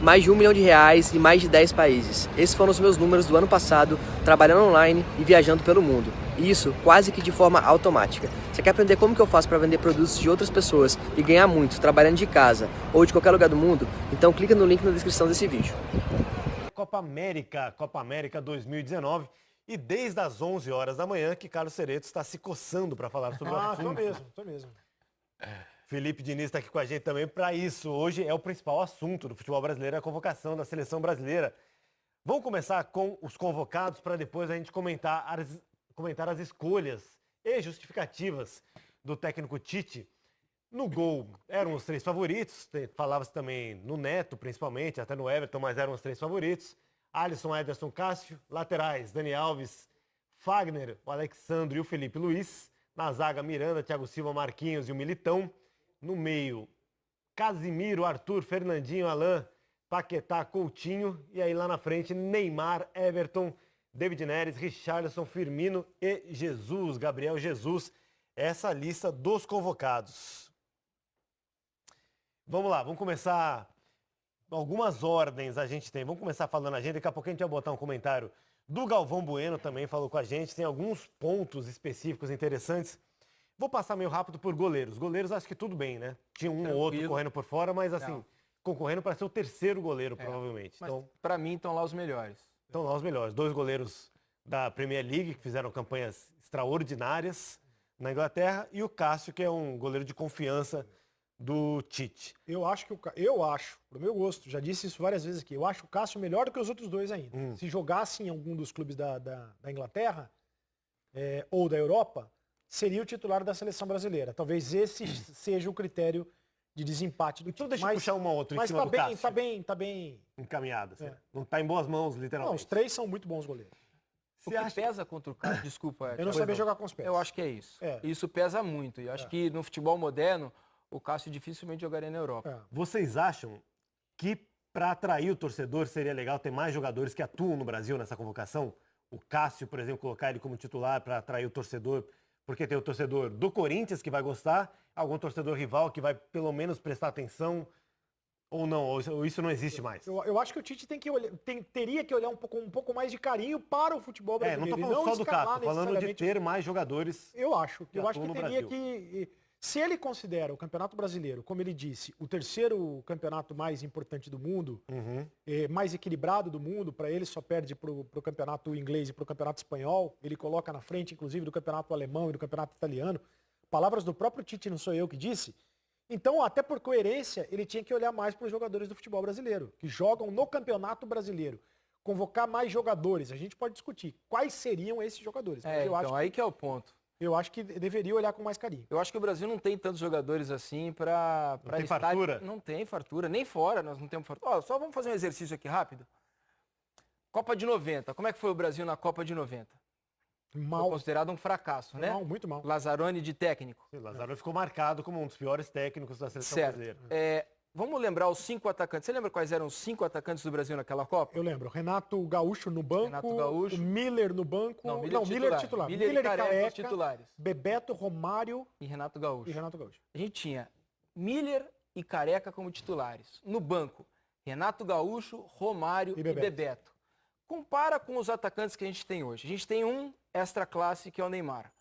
mais de R$1 milhão em mais de 10 países. Esses foram os meus números do ano passado, trabalhando online e viajando pelo mundo. E isso quase que de forma automática. Você quer aprender como que eu faço para vender produtos de outras pessoas e ganhar muito trabalhando de casa ou de qualquer lugar do mundo? Então clica no link na descrição desse vídeo. Copa América 2019. E desde as 11 horas da manhã que Carlos Cereto está se coçando para falar sobre o assunto. Tô mesmo. Felipe Diniz está aqui com a gente também para isso. Hoje é o principal assunto do futebol brasileiro, a convocação da seleção brasileira. Vamos começar com os convocados para depois a gente comentar as escolhas e justificativas do técnico Tite. No gol eram os 3 favoritos, falava-se também no Neto principalmente, até no Everton, mas eram os 3 favoritos. Alisson, Ederson, Cássio. Laterais, Dani Alves, Fagner, o Alexandre e o Felipe Luiz. Na zaga, Miranda, Thiago Silva, Marquinhos e o Militão. No meio, Casimiro, Arthur, Fernandinho, Alain, Paquetá, Coutinho. E aí lá na frente, Neymar, Everton, David Neres, Richarlison, Firmino e Jesus, Gabriel Jesus. Essa lista dos convocados. Vamos lá, vamos começar. Algumas ordens a gente tem. Vamos começar falando a gente. Daqui a pouco a gente vai botar um comentário do Galvão Bueno também, falou com a gente. Tem alguns pontos específicos interessantes. Vou passar meio rápido por goleiros. Goleiros acho que tudo bem, né? Tinha um ou outro correndo por fora, mas assim, concorrendo para ser o terceiro goleiro, provavelmente. Mas então, para mim estão lá os melhores. Estão lá os melhores. 2 goleiros da Premier League, que fizeram campanhas extraordinárias na Inglaterra, e o Cássio, que é um goleiro de confiança do Tite. Eu acho, pro meu gosto, já disse isso várias vezes aqui, eu acho o Cássio melhor do que os outros dois ainda. Se jogasse em algum dos clubes da Inglaterra ou da Europa, seria o titular da seleção brasileira. Talvez esse seja o critério de desempate do Tite. Então deixa eu puxar uma outra em cima do Cássio. Tá bem encaminhada. Não está em boas mãos, literalmente. Não, os 3 são muito bons goleiros. O que pesa contra o Cássio, desculpa. Eu não sabia jogar com os pés. Eu acho que é isso. Isso pesa muito. E eu acho que no futebol moderno, o Cássio dificilmente jogaria na Europa. Vocês acham que para atrair o torcedor seria legal ter mais jogadores que atuam no Brasil nessa convocação? O Cássio, por exemplo, colocar ele como titular para atrair o torcedor, porque tem o torcedor do Corinthians que vai gostar, algum torcedor rival que vai pelo menos prestar atenção, ou não, ou isso não existe mais? Eu acho que o Tite teria que olhar um pouco mais de carinho para o futebol brasileiro. Não estou falando só do Cássio, estou falando de ter mais jogadores. Eu acho que teria Brasil. que... Se ele considera o Campeonato Brasileiro, como ele disse, o terceiro campeonato mais importante do mundo, mais equilibrado do mundo, para ele só perde para o campeonato inglês e para o campeonato espanhol, ele coloca na frente, inclusive, do campeonato alemão e do campeonato italiano. Palavras do próprio Tite, não sou eu que disse. Então, até por coerência, ele tinha que olhar mais para os jogadores do futebol brasileiro, que jogam no Campeonato Brasileiro. Convocar mais jogadores. A gente pode discutir quais seriam esses jogadores. Aí que é o ponto. Eu acho que deveria olhar com mais carinho. Eu acho que o Brasil não tem tantos jogadores assim para tem fartura? Não tem fartura, nem fora nós não temos fartura. Só vamos fazer um exercício aqui rápido. Copa de 90. Como é que foi o Brasil na Copa de 90? Mal. Foi considerado um fracasso, né? Mal, muito mal. Lazzaroni de técnico. Sim, Lazzaroni ficou marcado como um dos piores técnicos da seleção brasileira. Vamos lembrar os 5 atacantes. Você lembra quais eram os 5 atacantes do Brasil naquela Copa? Eu lembro. Renato Gaúcho no banco. O Miller no banco. Não, Miller titular. Miller e Careca, os titulares. Bebeto, Romário e Renato Gaúcho. A gente tinha Miller e Careca como titulares. No banco, Renato Gaúcho, Romário e Bebeto. Compara com os atacantes que a gente tem hoje. A gente tem um extra classe que é o Neymar.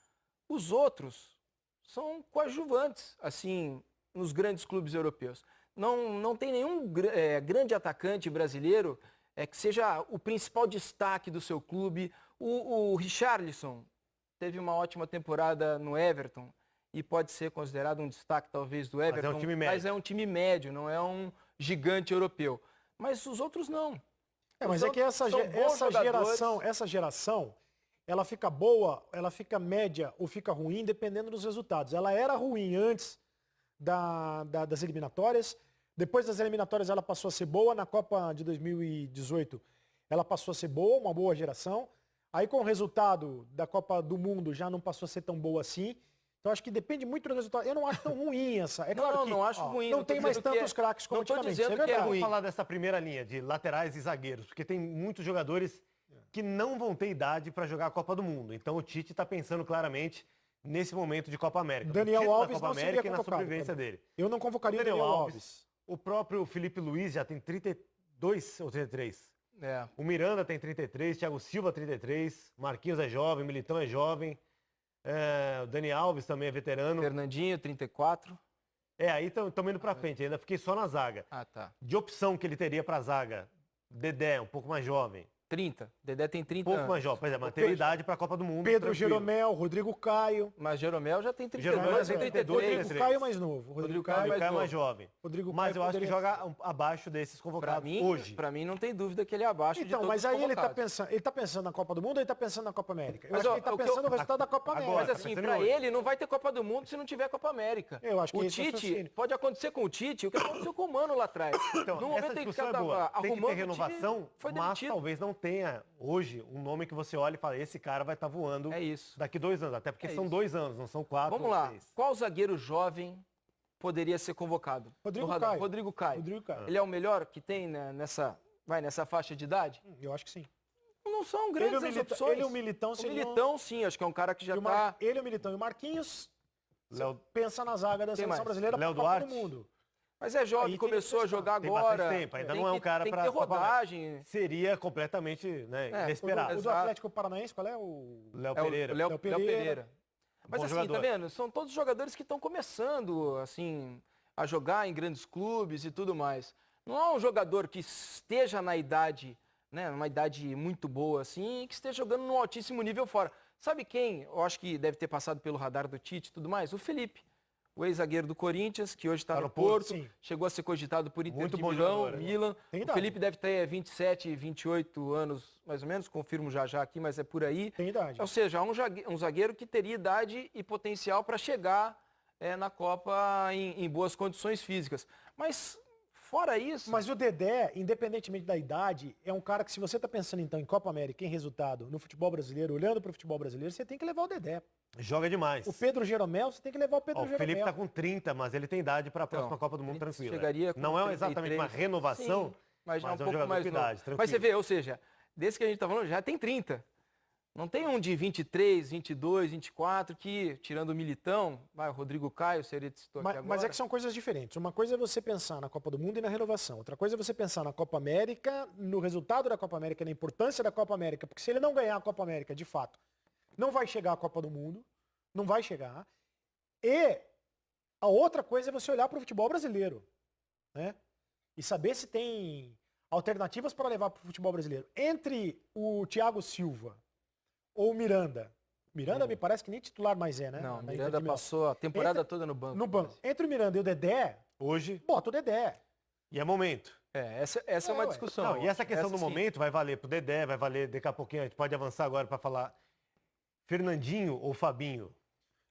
Os outros são coadjuvantes, assim, nos grandes clubes europeus. Não tem nenhum grande atacante brasileiro que seja o principal destaque do seu clube. O Richarlison teve uma ótima temporada no Everton e pode ser considerado um destaque talvez do Everton, mas é um time médio, não é um gigante europeu. Mas os outros não. Mas é que essa geração, ela fica boa, ela fica média ou fica ruim dependendo dos resultados. Ela era ruim antes das eliminatórias. Depois das eliminatórias ela passou a ser boa. Na Copa de 2018 ela passou a ser boa, uma boa geração. Aí com o resultado da Copa do Mundo já não passou a ser tão boa assim. Então acho que depende muito do resultado. Eu não acho tão ruim essa. É claro não acho ruim. Não tem mais tantos craques como antigamente. Não estou dizendo que é ruim. Vamos falar dessa primeira linha de laterais e zagueiros, porque tem muitos jogadores que não vão ter idade para jogar a Copa do Mundo. Então o Tite está pensando claramente nesse momento de Copa América. Daniel Alves Copa não América seria e na sobrevivência dele. Eu não convocaria o Daniel Alves. O próprio Felipe Luiz já tem 32 ou 33? É. O Miranda tem 33, Thiago Silva 33, Marquinhos é jovem, Militão é jovem, o Dani Alves também é veterano. Fernandinho, 34. Aí estamos indo pra frente, ainda fiquei só na zaga. Ah, tá. De opção que ele teria pra zaga, Dedé, um pouco mais jovem. 30. Dedé tem 30 Um pouco anos. mais jovem, pois é, mas tem idade pra Copa do Mundo. Pedro tranquilo. Jeromel, Rodrigo Caio. Mas Jeromel já tem Jeromel 32, já tem tem 33. Rodrigo Caio mais novo. Rodrigo Caio Caio é mais mais jovem. Rodrigo Mas Caio eu acho que poderia- joga abaixo desses Pra convocados mim, hoje. pra mim não tem dúvida que ele é abaixo de Então, todos mas os aí ele convocados. tá pensando na Copa do Mundo ou ele tá pensando na Copa América? Eu Mas, acho ó, que ele tá o que eu- pensando no resultado da Copa Agora, América. Mas assim, pensando pra hoje. ele não vai ter Copa do Mundo se não tiver Copa América. Eu acho que o esse é o Tite, raciocínio. pode acontecer com o Tite o que aconteceu com o Mano lá atrás. Então, no essa momento em que discussão é tava boa. Tem que ter arrumando o time, renovação, foi mas demitido. talvez não tenha hoje um nome que você olha e fala, esse cara vai estar voando É isso. daqui 2 anos. Até porque É são isso. 2 anos, não são 4 Vamos ou lá. 6. Qual zagueiro jovem poderia ser convocado? Rodrigo no radar? Caio. Rodrigo Caio. Rodrigo Caio. Ele é o melhor que tem né, nessa faixa de idade? Eu acho que sim. Não são Ele grandes e o as Militão, opções. ele e o Militão O seriam... Militão, sim, acho que é um cara que já e o tá... Ele, o Militão e o Marquinhos Léo- pensa na zaga da Quem seleção mais? brasileira Léo pra Copa do Duarte? Mundo. Mas é jovem, Aí começou a teria que jogar Tem agora. bastante tempo, ainda Tem não é um que- cara tem pra que ter Copa América. rodagem. Seria completamente inesperado. O do Exato. Atlético Paranaense, qual é o... Léo É o Pereira. Léo Léo Pereira. Pereira. Mas Bom assim, jogador. tá vendo? São todos jogadores que estão começando, assim, a jogar em grandes clubes e tudo mais. Não é um jogador que esteja na idade, né, numa idade muito boa, assim, e que esteja jogando num altíssimo nível fora. Sabe quem? Eu acho que deve ter passado pelo radar do Tite e tudo mais. O Felipe, o ex-zagueiro do Corinthians, que hoje está Tá no no Porto, Porto, sim. chegou a ser cogitado por Inter Muito de bom Milão, jogador, né? Milan. Tem O idade. Felipe deve ter 27, 28 anos, mais ou menos, confirmo já aqui, mas é por aí. Tem idade. Ou seja, um zagueiro que teria idade e potencial para chegar na Copa em boas condições físicas. Mas, fora isso... Mas o Dedé, independentemente da idade, é um cara que se você tá pensando então em Copa América, em resultado, no futebol brasileiro, olhando para o futebol brasileiro, você tem que levar o Dedé. Joga demais. O Pedro Jeromel, você tem que levar o Pedro Ó, o Jeromel. Felipe tá com 30, mas ele tem idade para a próxima Então, Copa do Mundo ele tranquila. chegaria com Não é exatamente uma 33. renovação, Sim, mas já mas um é um pouco jogador mais com novo. idade, tranquilo. Mas você vê, ou seja, desse que a gente tá falando, já tem 30. Não tem um de 23, 22, 24 que, tirando o Militão, o Rodrigo Caio seria de citou aqui agora. Mas é que são coisas diferentes. Uma coisa é você pensar na Copa do Mundo e na renovação. Outra coisa é você pensar na Copa América, no resultado da Copa América, na importância da Copa América. Porque se ele não ganhar a Copa América, de fato, não vai chegar à Copa do Mundo. Não vai chegar. E a outra coisa é você olhar para o futebol brasileiro, né? E saber se tem alternativas para levar para o futebol brasileiro. Entre o Thiago Silva ou o Miranda. Miranda me parece que nem titular mais é, né? Não, Na Miranda Inter de Milão. passou a temporada toda no banco. No banco. Entre o Miranda e o Dedé, Hoje, bota o Dedé. e é momento. Essa é uma ué. discussão. Não, e essa questão do sim. momento vai valer pro Dedé, vai valer daqui a pouquinho, a gente pode avançar agora para falar Fernandinho ou Fabinho?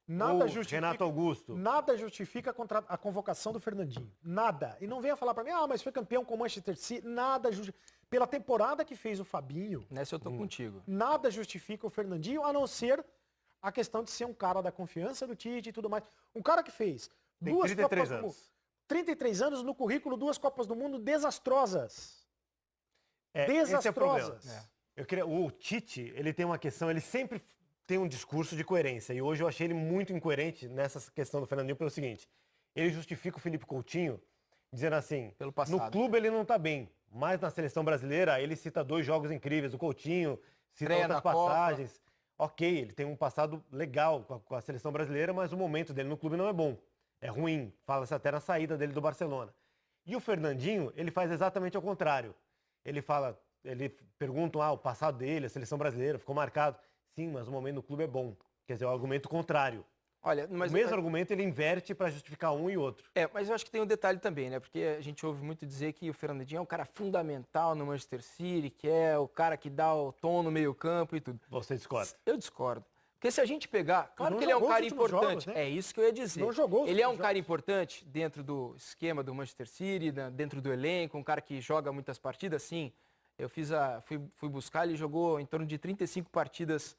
Nada ou justifica, Renato Augusto? nada justifica a convocação do Fernandinho. Nada. E não venha falar pra mim, mas foi campeão com o Manchester City. Nada justifica. Pela temporada que fez o Fabinho, Nessa eu tô contigo. nada justifica o Fernandinho, a não ser a questão de ser um cara da confiança do Tite e tudo mais. Um cara que fez Tem duas 33 Copas do anos. Mundo. 33 anos no currículo, 2 Copas do Mundo desastrosas. Esse é o problema. Desastrosas. O Tite, ele tem uma questão, ele sempre tem um discurso de coerência. E hoje eu achei ele muito incoerente nessa questão do Fernandinho pelo seguinte. Ele justifica o Felipe Coutinho dizendo assim, Pelo passado. no clube ele não tá bem, mas na seleção brasileira ele cita 2 jogos incríveis. O Coutinho cita Treina outras a Copa. passagens. Ok, ele tem um passado legal com a seleção brasileira, mas o momento dele no clube não é bom. É ruim. Fala-se até na saída dele do Barcelona. E o Fernandinho, ele faz exatamente ao contrário. Ele perguntam, o passado dele, a seleção brasileira, ficou marcado. Sim, mas o momento no clube é bom. Quer dizer, é o argumento contrário. Olha, mas o mesmo argumento ele inverte para justificar um e outro. mas eu acho que tem um detalhe também, né? Porque a gente ouve muito dizer que o Fernandinho é um cara fundamental no Manchester City, que é o cara que dá o tom no meio-campo e tudo. Você discorda? Eu discordo. Porque se a gente pegar, claro não que ele é um jogou os cara últimos importante. jogos, né? É isso que eu ia dizer. Não jogou os Ele é um últimos cara jogos. importante dentro do esquema do Manchester City, dentro do elenco, um cara que joga muitas partidas, sim. Eu fui buscar, ele jogou em torno de 35 partidas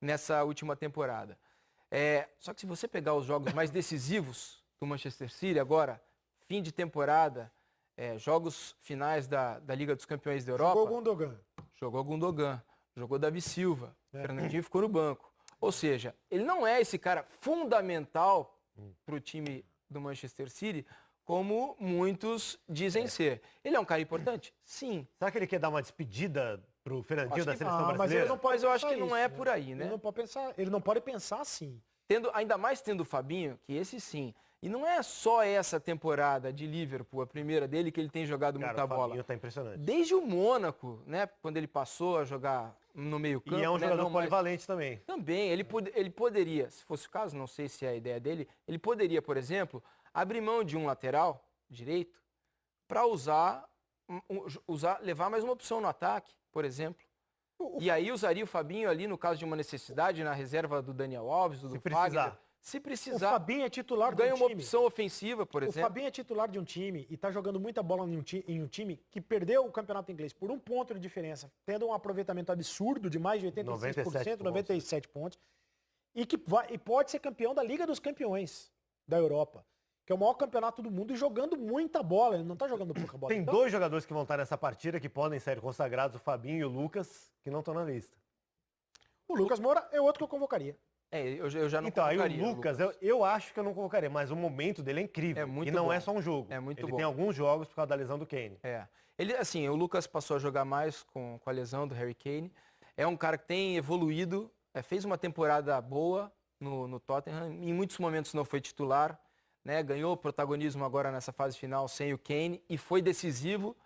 nessa última temporada. Só que se você pegar os jogos mais decisivos do Manchester City agora, fim de temporada, jogos finais da Liga dos Campeões da Europa, Jogou o Gundogan. jogou Gundogan, jogou Davi Silva, Fernandinho ficou no banco. Ou seja, ele não é esse cara fundamental para o time do Manchester City, como muitos dizem ser. Ele é um cara importante? Sim. Será que ele quer dar uma despedida pro Fernandinho da seleção mas brasileira? ele não pode Mas eu acho pensar que não isso, é por aí, né? Ele não pode pensar assim. Ainda mais tendo o Fabinho, que esse sim. E não é só essa temporada de Liverpool, a primeira dele, que ele tem jogado muita O bola. Fabinho tá impressionante. Desde o Mônaco, né? Quando ele passou a jogar no meio-campo. E é um né, jogador não, mas polivalente também. também, ele poderia, se fosse o caso, não sei se é a ideia dele, ele poderia, por exemplo, abrir mão de um lateral direito para levar mais uma opção no ataque, por exemplo. E aí usaria o Fabinho ali no caso de uma necessidade na reserva do Daniel Alves, do Fagner. Se O precisar, Fabinho é titular de um ganha uma time. opção ofensiva, por O exemplo. Fabinho é titular de um time e tá jogando muita bola em um time que perdeu o campeonato inglês por 1 ponto de diferença, tendo um aproveitamento absurdo de mais de 86%, 97 pontos, e pode ser campeão da Liga dos Campeões da Europa, que é o maior campeonato do mundo, e jogando muita bola. Ele não tá jogando pouca bola. Tem Então, 2 jogadores que vão estar nessa partida que podem sair consagrados, o Fabinho e o Lucas, que não estão na lista. o Lucas Moura é outro que eu convocaria. Eu já não Então, aí convocaria o Lucas, eu acho que eu não convocaria, mas o momento dele é incrível. É muito e não bom. é só um jogo. É muito ele bom. tem alguns jogos por causa da lesão do Kane. Ele, assim, o Lucas passou a jogar mais com a lesão do Harry Kane. É um cara que tem evoluído, fez uma temporada boa no Tottenham. Em muitos momentos não foi titular, né? Ganhou protagonismo agora nessa fase final sem o Kane e foi decisivo,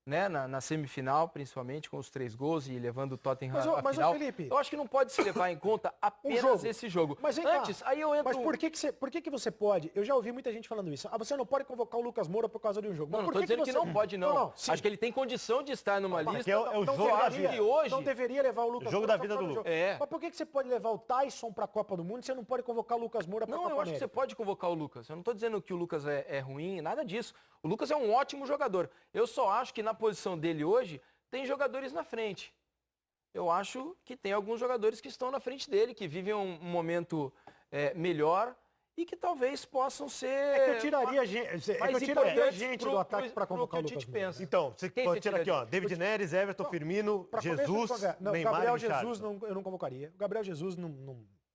né? Na semifinal, principalmente, com os 3 gols e levando o Tottenham à final. Felipe, Eu acho que não pode se levar em conta apenas esse jogo. Mas vem cá, antes, aí eu entro... Mas por que você pode? Eu já ouvi muita gente falando isso. Você não pode convocar o Lucas Moura por causa de um jogo. Não, Mas não por estou dizendo que não pode, não. sim. Acho que ele tem condição de estar numa lista. Porque é o Não jogo da deveria- vida. hoje... Não deveria levar o Lucas Jogo Moura da vida pra do jogo. Lucas. Mas por que você pode levar o Tyson pra Copa do Mundo e você não pode convocar o Lucas Moura pra Não, Copa eu acho que América? você pode convocar o Lucas. Eu não estou dizendo que o Lucas é ruim, nada disso. O Lucas é um ótimo jogador. Eu só acho que na posição dele hoje tem jogadores na frente. Eu acho que tem alguns jogadores que estão na frente dele, que vivem um momento melhor e que talvez possam ser... É que eu tiraria gente do ataque pra convocar o Lucas Moura. Então, você Quem pode você tirar aqui, tiraria? ó. David Neres, Everton, Firmino, Pra começo, Jesus, não, Neymar Gabriel e Jesus Richarlison. eu não convocaria. O Gabriel Jesus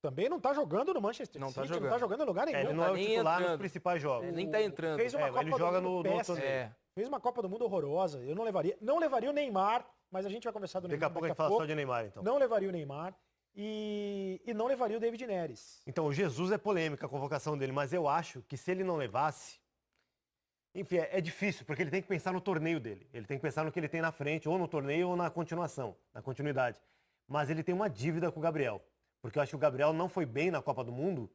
também não tá jogando no Manchester Não tá City, não jogando. tá jogando em lugar nenhum. Ele Não não tá é o nem titular nos entrando. principais jogos. Nem tá entrando. Fez uma ele Copa joga do Mundo no péssima. torneio. Fez uma Copa do Mundo horrorosa. Eu não levaria. Não levaria o Neymar, mas a gente vai conversar do Daqui Neymar a pouco a gente fala só de Neymar, então. Não levaria o Neymar e não levaria o David Neres. Então, o Jesus é polêmica a convocação dele, mas eu acho que se ele não levasse... Enfim, é difícil, porque ele tem que pensar no torneio dele. Ele tem que pensar no que ele tem na frente, ou no torneio ou na continuação, na continuidade. Mas ele tem uma dívida com o Gabriel. Porque eu acho que o Gabriel não foi bem na Copa do Mundo,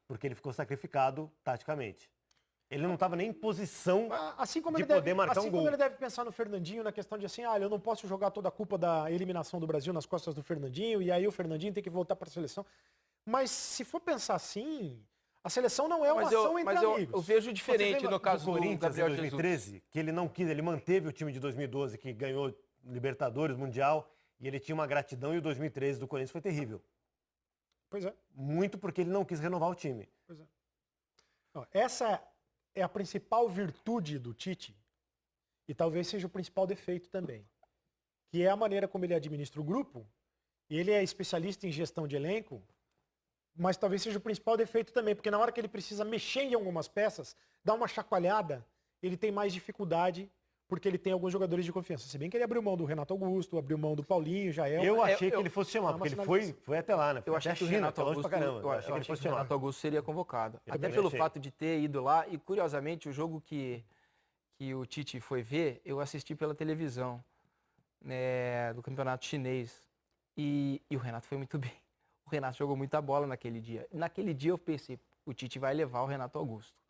porque ele ficou sacrificado taticamente. Ele não estava nem em posição Assim como de ele poder deve, marcar assim um como gol. ele deve pensar no Fernandinho na questão de assim, eu não posso jogar toda a culpa da eliminação do Brasil nas costas do Fernandinho, e aí o Fernandinho tem que voltar para a seleção. Mas se for pensar assim, a seleção não é uma ação entre amigos. Eu vejo diferente no caso do Corinthians Gabriel em 2013, Jesus. que ele não quis, ele manteve o time de 2012, que ganhou Libertadores, Mundial, e ele tinha uma gratidão, e o 2013 do Corinthians foi terrível. Pois é. Muito porque ele não quis renovar o time. Pois é. Não, essa é a principal virtude do Tite, e talvez seja o principal defeito também, que é a maneira como ele administra o grupo. Ele é especialista em gestão de elenco, mas talvez seja o principal defeito também, porque na hora que ele precisa mexer em algumas peças, dar uma chacoalhada, ele tem mais dificuldade, porque ele tem alguns jogadores de confiança. Se bem que ele abriu mão do Renato Augusto, abriu mão do Paulinho, Jael. Eu achei que ele fosse chamar, porque ele foi até lá, né? Foi Eu até achei a que o China, Renato foi longe Augusto, pra caramba. Eu achei que ele fosse o chamar. Renato Augusto seria convocado. Eu Até também pelo achei. fato de ter ido lá, e curiosamente o jogo que o Tite foi ver, eu assisti pela televisão, né, do campeonato chinês. E o Renato foi muito bem. O Renato jogou muita bola naquele dia. Naquele dia eu pensei, o Tite vai levar o Renato Augusto.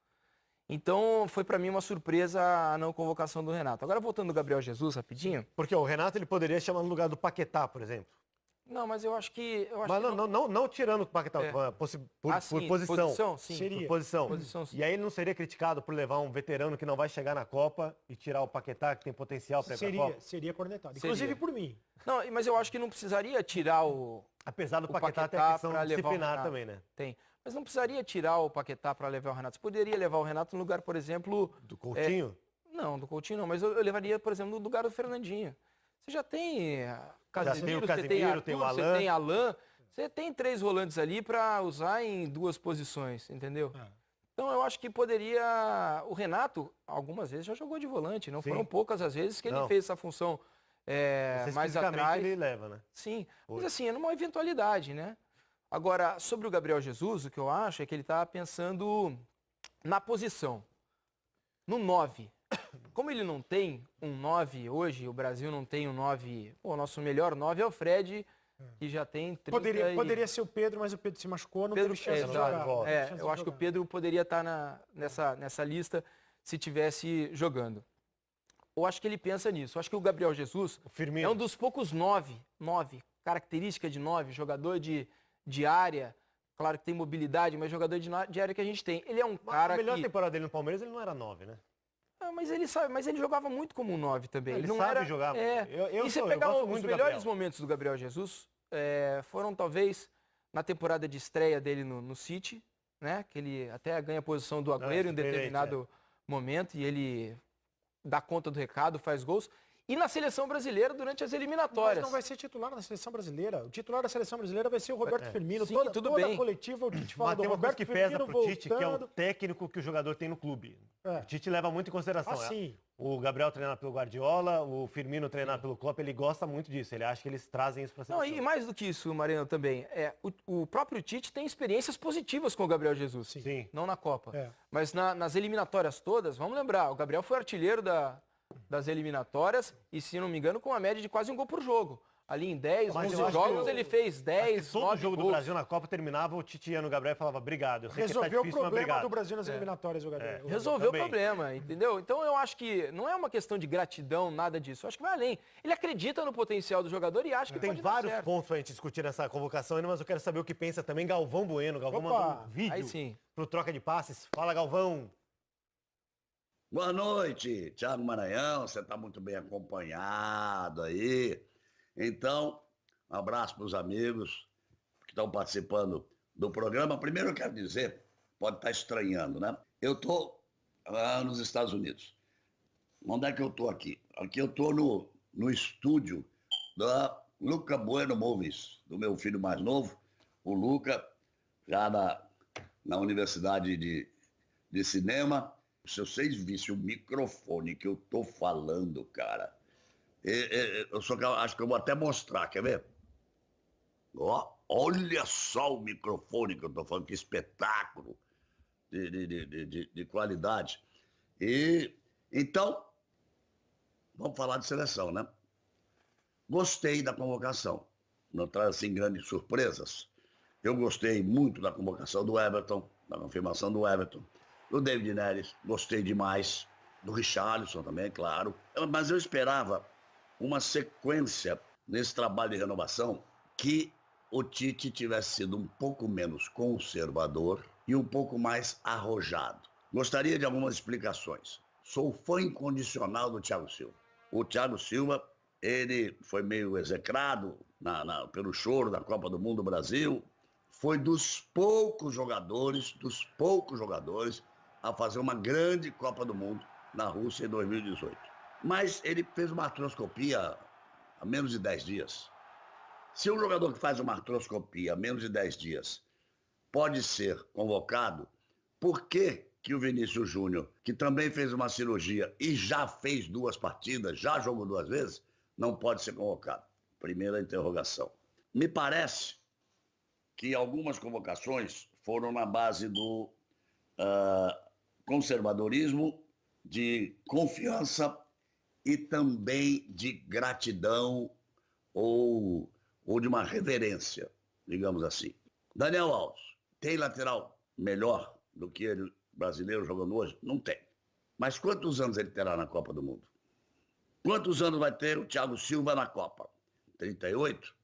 Então foi para mim uma surpresa a não convocação do Renato. Agora voltando do Gabriel Jesus rapidinho. Porque o Renato ele poderia chamar no lugar do Paquetá, por exemplo. Não, mas eu acho que... Mas não tirando o Paquetá, por sim, posição. posição, sim. Seria. Por posição. Posição, sim. E aí ele não seria criticado por levar um veterano que não vai chegar na Copa e tirar o Paquetá, que tem potencial para ir pra Copa? Seria cornetado. Seria. Inclusive por mim. Não, mas eu acho que não precisaria tirar o... Apesar do o Paquetá ter Paquetá a questão pra levar o disciplinar Renato. também, né? Tem. Mas não precisaria tirar o Paquetá para levar o Renato. Você poderia levar o Renato no lugar, por exemplo... Do Coutinho? Não, do Coutinho não, mas eu levaria, por exemplo, no lugar do Fernandinho. Você já tem Casemiro, você tem Arthur, tem o você tem Alain, você tem 3 volantes ali para usar em 2 posições, entendeu? Então eu acho que poderia... O Renato, algumas vezes, já jogou de volante. Não foram poucas as vezes que ele fez essa função mais atrás. Ele leva, né? Sim, mas assim, é numa eventualidade, né? Agora, sobre o Gabriel Jesus, o que eu acho é que ele está pensando na posição. No 9. Como ele não tem um 9 hoje, o Brasil não tem um 9... Pô, o nosso melhor 9 é o Fred, que já tem 30 Poderia ser o Pedro, mas o Pedro se machucou, não teve chance de exato. jogar. Eu acho que o Pedro poderia estar nessa lista se tivesse jogando. Eu acho que ele pensa nisso. Eu acho que o Gabriel Jesus é um dos poucos 9, característica de 9, jogador de área. Claro que tem mobilidade, mas jogador de área que a gente tem. Ele é um cara que... A melhor temporada dele no Palmeiras, ele não era 9, né? Mas ele sabe, mas ele jogava muito como um 9 também. Ele não sabe era, jogar. E você pegar os melhores momentos do Gabriel Jesus, foram talvez na temporada de estreia dele no City, né? Que ele até ganha a posição do Agüero em determinado momento e ele dá conta do recado, faz gols. E na seleção brasileira durante as eliminatórias. Mas não vai ser titular na seleção brasileira. O titular da seleção brasileira vai ser o Roberto Firmino. Sim, toda bem. A coletiva, o Tite fala do tem uma coisa Roberto que Firmino pesa pro Tite, que é o técnico que o jogador tem no clube. O Tite leva muito em consideração. Sim. O Gabriel treinado pelo Guardiola, o Firmino treinado pelo Klopp, ele gosta muito disso. Ele acha que eles trazem isso para a seleção. Não, e mais do que isso, Mariano, também. O próprio Tite tem experiências positivas com o Gabriel Jesus. Sim. Não na Copa. Mas nas eliminatórias todas, vamos lembrar, o Gabriel foi artilheiro das eliminatórias e, se não me engano, com uma média de quase um gol por jogo. Ali em 10, 11 jogos, ele fez 10, 9 todo jogo gols. do Brasil na Copa terminava, o Tite ia no Gabriel e falava, obrigado. Eu sei Resolveu que tá difícil, o problema mas obrigado. do Brasil nas eliminatórias, o Gabriel. Resolveu o problema, entendeu? Então eu acho que não é uma questão de gratidão, nada disso. Eu acho que vai além. Ele acredita no potencial do jogador e acha que Tem pode dar vários certo. pontos pra gente discutir nessa convocação ainda, mas eu quero saber o que pensa também Galvão Bueno. Galvão mandou um vídeo Aí sim. pro Troca de Passes. Fala, Galvão. Boa noite, Thiago Maranhão, você está muito bem acompanhado aí. Então, um abraço para os amigos que estão participando do programa. Primeiro eu quero dizer, pode estar estranhando, né? Eu estou nos Estados Unidos. Onde é que eu estou aqui? Aqui eu estou no estúdio da Luca Bueno Movies, do meu filho mais novo, o Luca, já na Universidade de Cinema. Se vocês vissem o microfone que eu tô falando, cara, acho que eu vou até mostrar, quer ver? Olha só o microfone que eu tô falando, que espetáculo de qualidade. Então, vamos falar de seleção, né? Gostei da convocação, não traz assim grandes surpresas. Eu gostei muito da convocação do Everton, da confirmação do Everton. Do David Neres, gostei demais. Do Richarlison também, claro. Mas eu esperava uma sequência nesse trabalho de renovação que o Tite tivesse sido um pouco menos conservador e um pouco mais arrojado. Gostaria de algumas explicações. Sou fã incondicional do Thiago Silva. O Thiago Silva, ele foi meio execrado pelo choro da Copa do Mundo do Brasil. Foi dos poucos jogadores a fazer uma grande Copa do Mundo na Rússia em 2018. Mas ele fez uma artroscopia há menos de 10 dias. Se um jogador que faz uma artroscopia há menos de 10 dias pode ser convocado, por que o Vinícius Júnior, que também fez uma cirurgia e já fez 2 partidas, já jogou 2 vezes, não pode ser convocado? Primeira interrogação. Me parece que algumas convocações foram na base do conservadorismo, de confiança e também de gratidão ou de uma reverência, digamos assim. Daniel Alves, tem lateral melhor do que ele, brasileiro, jogando hoje? Não tem. Mas quantos anos ele terá na Copa do Mundo? Quantos anos vai ter o Thiago Silva na Copa? 38?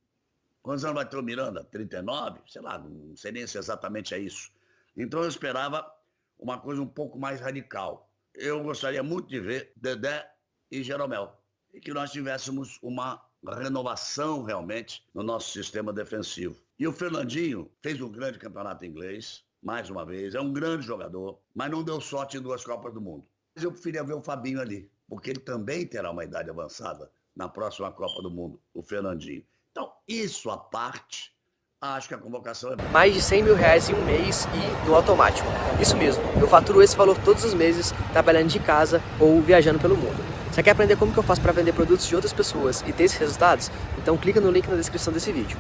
Quantos anos vai ter o Miranda? 39? Sei lá, não sei nem se exatamente é isso. Então eu esperava uma coisa um pouco mais radical. Eu gostaria muito de ver Dedé e Jeromel. E que nós tivéssemos uma renovação realmente no nosso sistema defensivo. E o Fernandinho fez um grande campeonato inglês, mais uma vez, é um grande jogador, mas não deu sorte em 2 Copas do Mundo. Mas eu preferia ver o Fabinho ali, porque ele também terá uma idade avançada na próxima Copa do Mundo, o Fernandinho. Então, isso à parte, acho que a convocação é boa. Mais de 100 mil reais em um mês e no automático. Isso mesmo, eu faturo esse valor todos os meses, trabalhando de casa ou viajando pelo mundo. Você quer aprender como que eu faço para vender produtos de outras pessoas e ter esses resultados? Então clica no link na descrição desse vídeo.